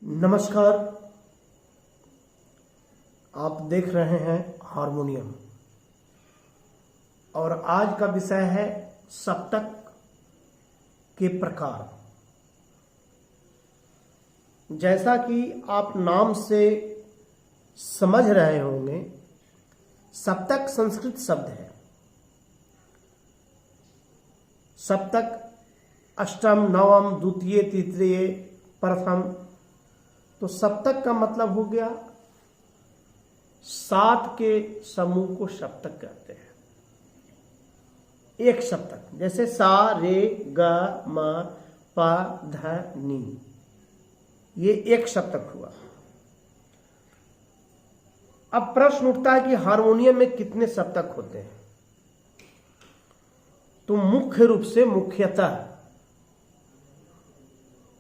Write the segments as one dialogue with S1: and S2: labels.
S1: नमस्कार। आप देख रहे हैं हारमोनियम और आज का विषय है सप्तक के प्रकार। जैसा कि आप नाम से समझ रहे होंगे, सप्तक संस्कृत शब्द है। सप्तक अष्टम, नवम, द्वितीय, तृतीय, प्रथम। तो सप्तक का मतलब हो गया 7 के समूह को सप्तक कहते हैं। एक सप्तक जैसे सा, रे, ग, म, प, ध, नी, ये एक सप्तक हुआ। अब प्रश्न उठता है कि हारमोनियम में कितने सप्तक होते हैं। तो मुख्य रूप से मुख्यतः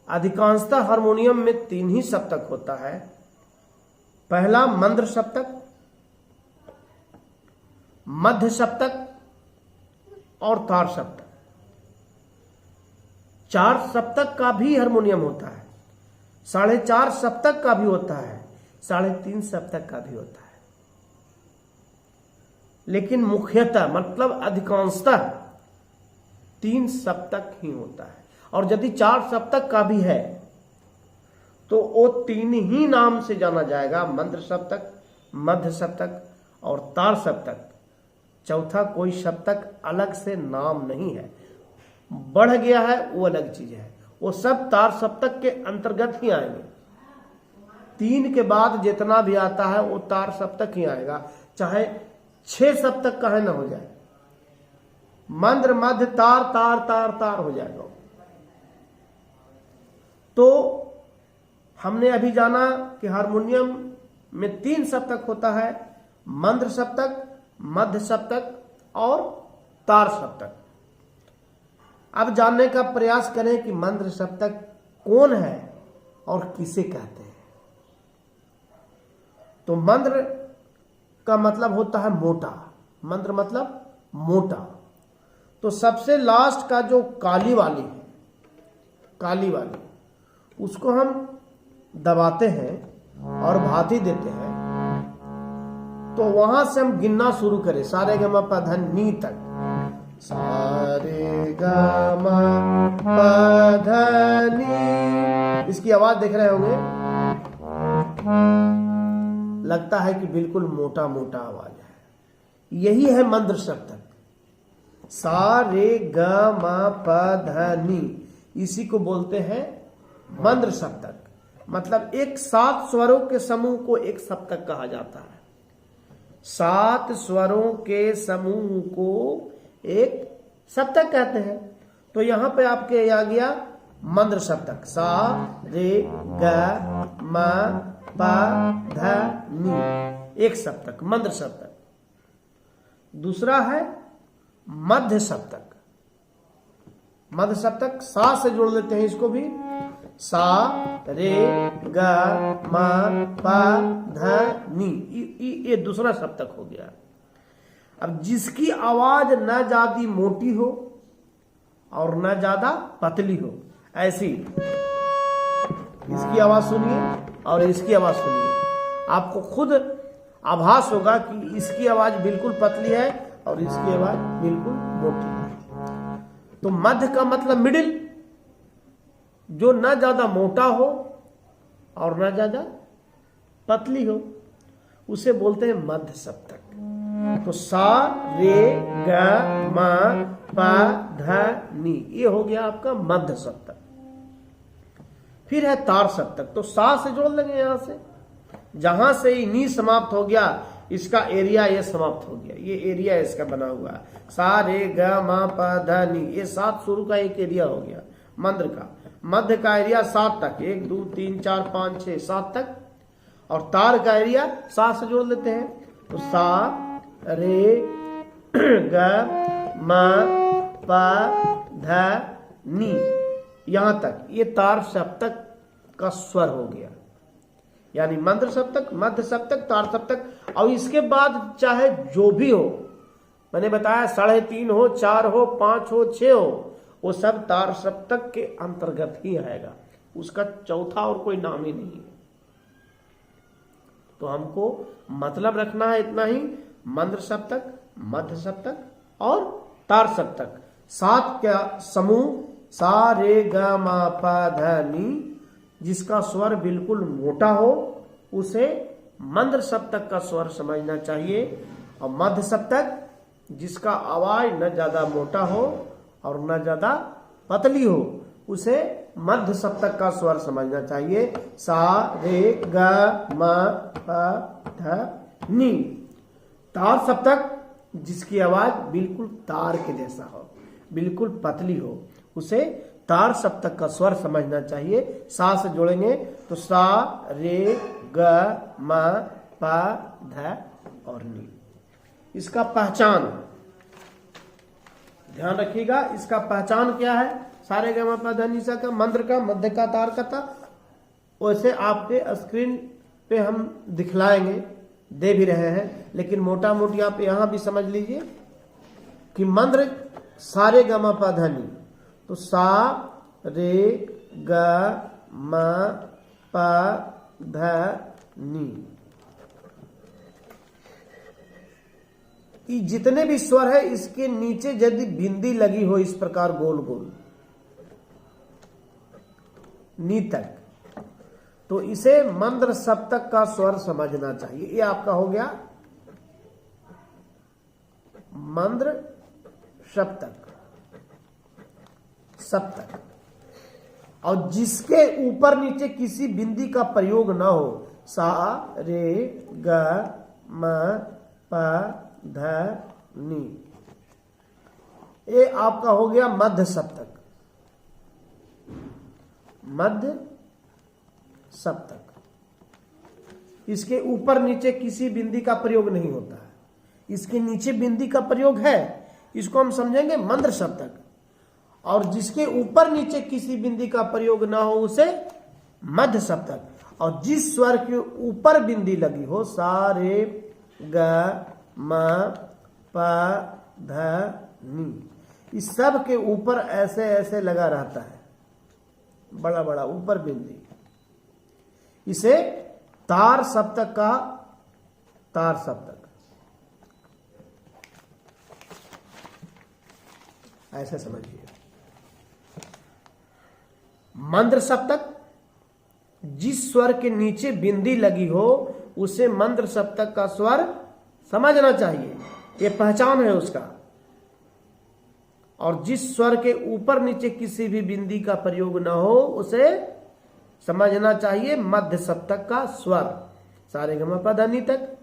S1: अधिकांशतः हारमोनियम में 3 ही सप्तक होता है। पहला मंद्र सप्तक, मध्य सप्तक और तार सप्तक। 4 सप्तक का भी हारमोनियम होता है, 4.5 सप्तक का भी होता है, 3.5 सप्तक का भी होता है। लेकिन मुख्यतः मतलब अधिकांशतः 3 सप्तक ही होता है। और यदि 4 सप्तक का भी है तो वो 3 ही नाम से जाना जाएगा, मंद्र सप्तक, मध्य सप्तक और तार सप्तक। चौथा कोई सप्तक अलग से नाम नहीं है। बढ़ गया है वो अलग चीज है, वो सब तार सप्तक के अंतर्गत ही आएंगे। 3 के बाद जितना भी आता है वो तार सप्तक ही आएगा, चाहे 6 सप्तक का है ना हो जाए। मंद्र, मध्य, तार, तार, तार, तार हो जाएगा। तो हमने अभी जाना कि हारमोनियम में 3 सप्तक होता है, मंद्र सप्तक, मध्य सप्तक और तार सप्तक। अब जानने का प्रयास करें कि मंद्र सप्तक कौन है और किसे कहते हैं। तो मंद्र का मतलब होता है मोटा, मंद्र मतलब मोटा। तो सबसे लास्ट का जो काली वाली है, काली वाली, उसको हम दबाते हैं और भाती देते हैं। तो वहां से हम गिनना शुरू करें, सारे ग म प ध नी तक। सारे ग म प ध नी। इसकी आवाज देख रहे होंगे, लगता है कि बिल्कुल मोटा मोटा आवाज है। यही है मंद्र सप्तक। सा, रे, ग, म, प, ध, नी, इसी को बोलते हैं मंद्र सप्तक। मतलब एक 7 स्वरों के समूह को एक सप्तक कहा जाता है। 7 स्वरों के समूह को एक सप्तक कहते हैं। तो यहां पे आपके आ गया मंद्र सप्तक, सा, रे, ग, म, प, ध, नी, एक सप्तक, मंद्र सप्तक। दूसरा है मध्य सप्तक। मध्य सप्तक सा से जोड़ लेते हैं इसको भी। सा, रे, ग, म, प, ध, नी, ये दूसरा सप्तक हो गया। अब जिसकी आवाज न ज्यादा मोटी हो और न ज्यादा पतली हो, ऐसी इसकी आवाज सुनिए और इसकी आवाज सुनिए, आपको खुद आभास होगा कि इसकी आवाज बिल्कुल पतली है और इसकी आवाज बिल्कुल मोटी है। तो मध्य का मतलब मिडिल, जो न ज्यादा मोटा हो और न ज्यादा पतली हो, उसे बोलते हैं मध्य सप्तक। तो सा, रे, ग, म, प, ध, नी, ये हो गया आपका मध्य सप्तक। फिर है तार सप्तक। तो सा से जोड़ लेंगे, यहां से जहां से ही नी समाप्त हो गया, इसका एरिया ये समाप्त हो गया, ये एरिया इसका बना हुआ है। सा, रे, ग, म, प, ध, नी, ये 7 सुर का एक एरिया हो गया मंद्र का। मध्य का एरिया 7 तक, 1 2 3 4 5 6 7 तक। और तार का एरिया 7 से जोड़ लेते हैं। तो सा, रे, ग, म, प, ध, नी, यहां तक ये तार सप्तक का स्वर हो गया। यानी मंद्र सप्तक, मध्य सप्तक, तार सप्तक। और इसके बाद चाहे जो भी हो, मैंने बताया 3.5 हो, 4 हो, 5 हो, 6 हो, वो सब तार सप्तक के अंतर्गत ही आएगा। उसका चौथा और कोई नाम ही नहीं है। तो हमको मतलब रखना है इतना ही, मंद्र सप्तक, मध्य सप्तक और तार सप्तक, 7 का समूह सा रे ग म प ध नी, जिसका स्वर बिल्कुल मोटा हो उसे मंद्र सप्तक का स्वर समझना चाहिए। और मध्य सप्तक जिसका आवाज न ज्यादा मोटा हो और न ज्यादा पतली हो उसे मध्य सप्तक का स्वर समझना चाहिए। सा रे ग म प ध नी। तार सप्तक जिसकी आवाज बिल्कुल तार के जैसा हो, बिल्कुल पतली हो, उसे तार सप्तक का स्वर समझना चाहिए। सा से जोड़ेंगे तो सा रे ग म प ध और नी। इसका पहचान ध्यान रखिएगा, इसका पहचान क्या है? सारे ग म प ध नि सा का, मंत्र का, मध्य का, तार का था, वैसे आपके स्क्रीन पे हम दिखलाएंगे, दे भी रहे हैं, लेकिन मोटा मोटी आप यहां भी समझ लीजिए कि मंत्र सारे ग म प ध नि, तो सा रे ग म प ध नि, कि जितने भी स्वर है इसके नीचे यदि बिंदी लगी हो इस प्रकार गोल गोल नी तक, तो इसे मंद्र सप्तक का स्वर समझना चाहिए। ये आपका हो गया मंद्र सप्तक। और जिसके ऊपर नीचे किसी बिंदी का प्रयोग ना हो, सा रे ग म प ध नी, ये आपका हो गया मध्य सप्तक। मध्य सप्तक, इसके ऊपर नीचे किसी बिंदी का प्रयोग नहीं होता है, इसके नीचे बिंदी का प्रयोग है, इसको हम समझेंगे मंद्र सप्तक। और जिसके ऊपर नीचे किसी बिंदी का प्रयोग ना हो उसे मध्य सप्तक। और जिस स्वर के ऊपर बिंदी लगी हो, सा रे ग म प ध नी, इस सब के ऊपर ऐसे ऐसे लगा रहता है, बड़ा बड़ा ऊपर बिंदी, इसे तार सप्तक का तार सप्तक ऐसे समझिए। मंद्र सप्तक जिस स्वर के नीचे बिंदी लगी हो उसे मंद्र सप्तक का स्वर समझना चाहिए, ये पहचान है उसका। और जिस स्वर के ऊपर नीचे किसी भी बिंदी का प्रयोग न हो उसे समझना चाहिए मध्य सप्तक का स्वर, सारे ग म प ध नि तक।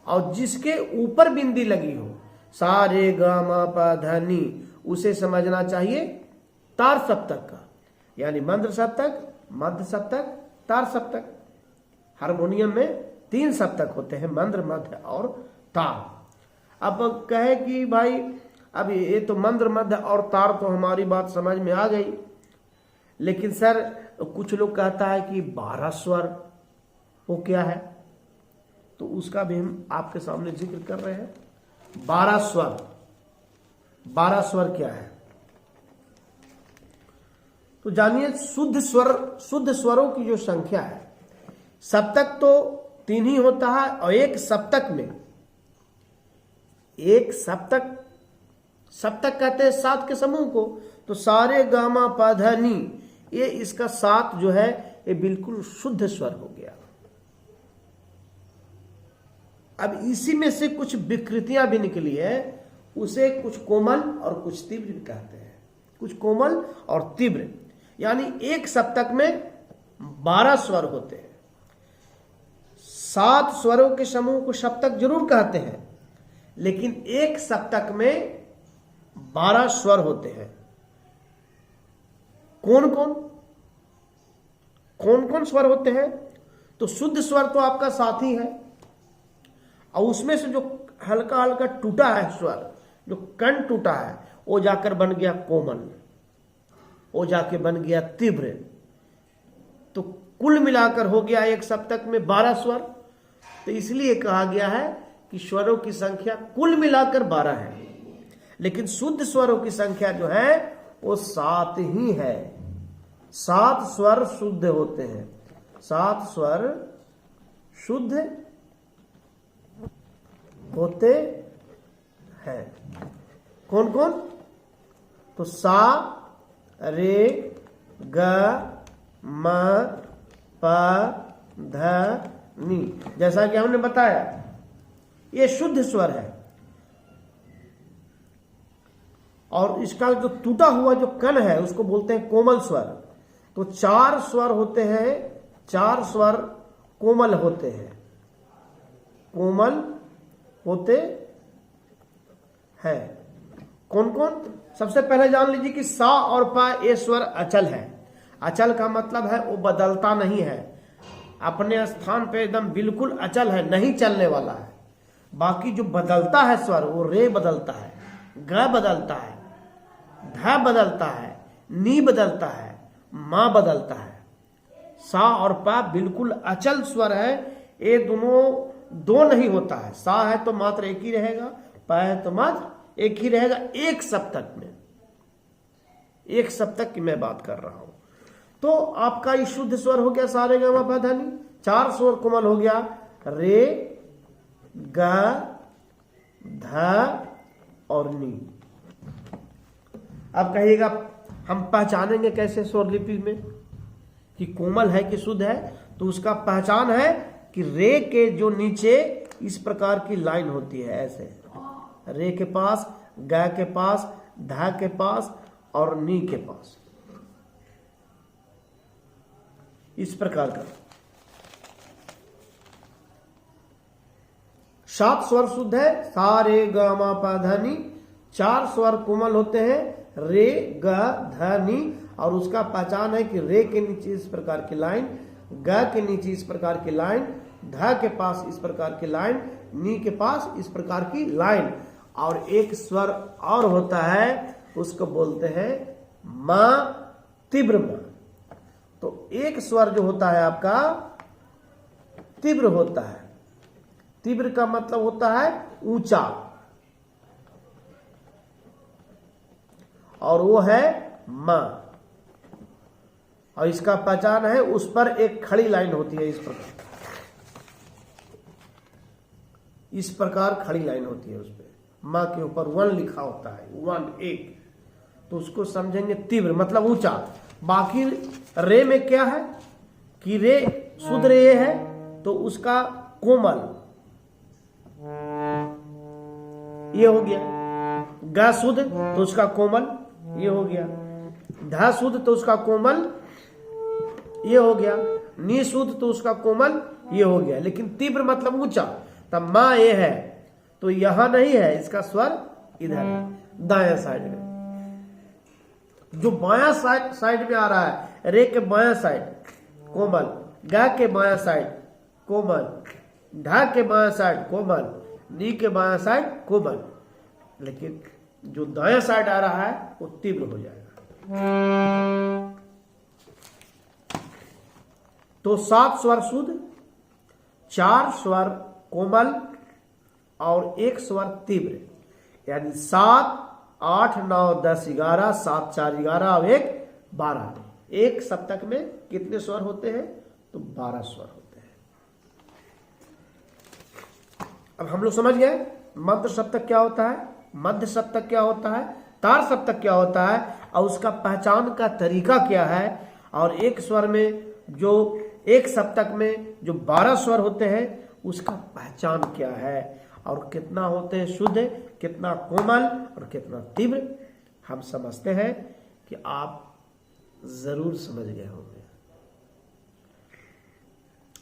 S1: और जिसके ऊपर बिंदी लगी हो, सारे ग म प ध नि, उसे समझना चाहिए तार सप्तक का, यानी मंद्र सप्तक, मध्य सप्तक, तार सप्तक। हारमोनियम में 3 सप्तक होते हैं, मंद्र, मध्य और तार। अब कहे कि भाई अब ये तो मंद्र, मध्य और तार तो हमारी बात समझ में आ गई, लेकिन सर कुछ लोग कहता है कि 12 स्वर वो क्या है, तो उसका भी हम आपके सामने जिक्र कर रहे हैं। 12 स्वर, 12 स्वर क्या है तो जानिए। शुद्ध स्वरों की जो संख्या है, सप्तक तो 3 ही होता है, और एक सप्तक में, एक सप्तक कहते हैं 7 के समूह को, तो सारे ग म प ध नि, ये इसका 7 जो है ये बिल्कुल शुद्ध स्वर हो गया। अब इसी में से कुछ विकृतियां भी निकली है, उसे कुछ कोमल और कुछ तीव्र कहते हैं, कुछ कोमल और तीव्र। यानी एक सप्तक में 12 स्वर होते हैं। 7 स्वरों के समूह को सप्तक जरूर कहते हैं, लेकिन एक सप्तक में 12 स्वर होते हैं। कौन कौन स्वर होते हैं? तो शुद्ध स्वर तो आपका 7 ही है, और उसमें से जो हल्का हल्का टूटा है स्वर, जो कण टूटा है, वो जाकर बन गया कोमल, वो जाके बन गया तीव्र। तो कुल मिलाकर हो गया एक सप्तक में 12 स्वर। तो इसलिए कहा गया है कि स्वरों की संख्या कुल मिलाकर 12 है, लेकिन शुद्ध स्वरों की संख्या जो है वो 7 ही है, 7 स्वर शुद्ध होते हैं, 7 स्वर शुद्ध होते हैं। कौन कौन? तो सा, रे, ग, म, प, ध, नी। जैसा कि हमने बताया ये शुद्ध स्वर है, और इसका जो टूटा हुआ जो कण है उसको बोलते हैं कोमल स्वर। तो 4 स्वर होते हैं, 4 स्वर कोमल होते हैं, कोमल होते हैं। कौन कौन? सबसे पहले जान लीजिए कि सा और पा ये स्वर अचल है। अचल का मतलब है वो बदलता नहीं है, अपने स्थान पे एकदम बिल्कुल अचल है, नहीं चलने वाला है। बाकी जो बदलता है स्वर, वो रे बदलता है, ग बदलता है, ध बदलता है, नी बदलता है, मां बदलता है। सा और पा बिल्कुल अचल स्वर है, ये दोनों दो नहीं होता है। सा है तो मात्र एक ही रहेगा, पा है तो मात्र एक ही रहेगा, एक सप्तक में, एक सप्तक की मैं बात कर रहा हूं। तो आपका ये शुद्ध स्वर हो गया सा रे ग म प ध नि। 4 स्वर कोमल हो गया, रे, ग, ध और नी। अब कहिएगा हम पहचानेंगे कैसे स्वर लिपि में कि कोमल है कि शुद्ध है? तो उसका पहचान है कि रे के जो नीचे इस प्रकार की लाइन होती है, ऐसे रे के पास, ग के पास, ध के पास और नी के पास, इस प्रकार का 7 स्वर शुद्ध है, सा रे ग म प ध नि। 4 स्वर कोमल होते हैं, रे, ग, ध, नी। और उसका पहचान है कि रे के नीचे इस प्रकार की लाइन, ग के नीचे इस प्रकार की लाइन, ध के पास इस प्रकार की लाइन, नी के पास इस प्रकार की लाइन। और एक स्वर और होता है, उसको बोलते हैं म तीव्र म। तो एक स्वर जो होता है आपका तीव्र होता है। तीव्र का मतलब होता है ऊंचा, और वो है म। और इसका पहचान है, उस पर एक खड़ी लाइन होती है, इस प्रकार खड़ी लाइन होती है, उस पर मां के ऊपर 1 लिखा होता है, 1 1। तो उसको समझेंगे तीव्र मतलब ऊंचा। बाकी रे में क्या है कि रे शुद्ध रे है तो उसका कोमल ये हो गया, ग शुद्ध तो उसका कोमल ये हो गया, ध शुद्ध तो उसका कोमल ये हो गया, नी शुद्ध तो उसका कोमल ये हो गया। लेकिन तीव्र मतलब ऊंचा, तब मां ये है तो यहां नहीं है, इसका स्वर इधर है, दाएं साइड में। जो बायां साइड में आ रहा है, रे के बायां साइड कोमल, ग के बायां साइड कोमल, ढ के बायां साइड कोमल, नी के बायां साइड कोमल। लेकिन जो दायां साइड आ रहा है वो तीव्र हो जाएगा। तो 7 स्वर शुद्ध, 4 स्वर कोमल और 1 स्वर तीव्र, यानी 7 8 9 10 11, 7 4 11 और 1 12। एक सप्तक में कितने स्वर होते हैं? तो 12 स्वर होते हैं। अब हम लोग समझ गए मध्य सप्तक क्या होता है, मध्य सप्तक क्या होता है, तार सप्तक क्या होता है, और उसका पहचान का तरीका क्या है। और एक स्वर में जो एक सप्तक में जो 12 स्वर होते हैं उसका पहचान क्या है, और कितना होते हैं शुद्ध, कितना कोमल और कितना तीव्र, हम समझते हैं कि आप जरूर समझ गए होंगे।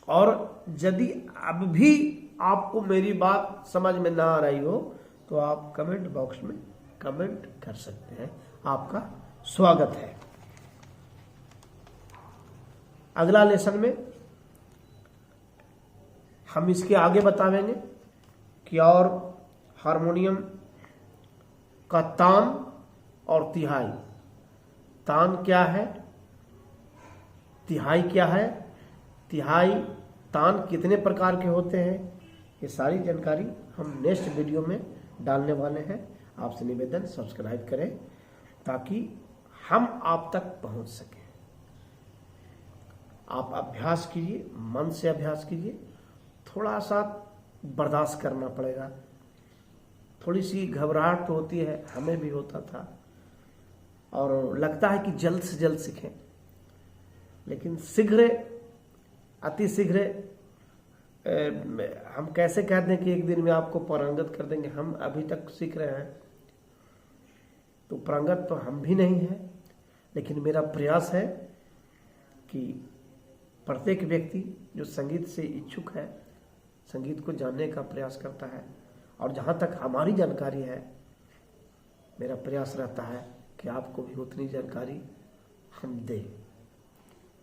S1: और यदि अब भी आपको मेरी बात समझ में ना आ रही हो तो आप कमेंट बॉक्स में कमेंट कर सकते हैं, आपका स्वागत है। अगला लेसन में हम इसके आगे बताएंगे कि और हारमोनियम का तान और तिहाई। तान क्या है, तिहाई क्या है, तिहाई तान कितने प्रकार के होते हैं, ये सारी जानकारी हम नेक्स्ट वीडियो में डालने वाले हैं। आपसे निवेदन सब्सक्राइब करें ताकि हम आप तक पहुंच सकें। आप अभ्यास कीजिए, मन से अभ्यास कीजिए। थोड़ा सा बर्दाश्त करना पड़ेगा, थोड़ी सी घबराहट तो होती है, हमें भी होता था, और लगता है कि जल्द से जल्द सीखें, लेकिन शीघ्र, अति शीघ्र हम कैसे कह दें कि एक दिन में आपको पारंगत कर देंगे। हम अभी तक सीख रहे हैं, तो पारंगत तो हम भी नहीं हैं, लेकिन मेरा प्रयास है कि प्रत्येक व्यक्ति जो संगीत से इच्छुक है, संगीत को जानने का प्रयास करता है, और जहाँ तक हमारी जानकारी है, मेरा प्रयास रहता है कि आपको भी उतनी जानकारी हम दें।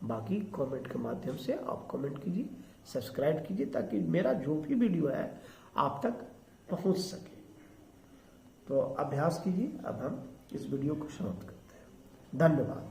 S1: बाकी कमेंट के माध्यम से आप कमेंट कीजिए, सब्सक्राइब कीजिए, ताकि मेरा जो भी वीडियो है आप तक पहुंच सके। तो अभ्यास कीजिए। अब हम इस वीडियो को समाप्त करते हैं। धन्यवाद।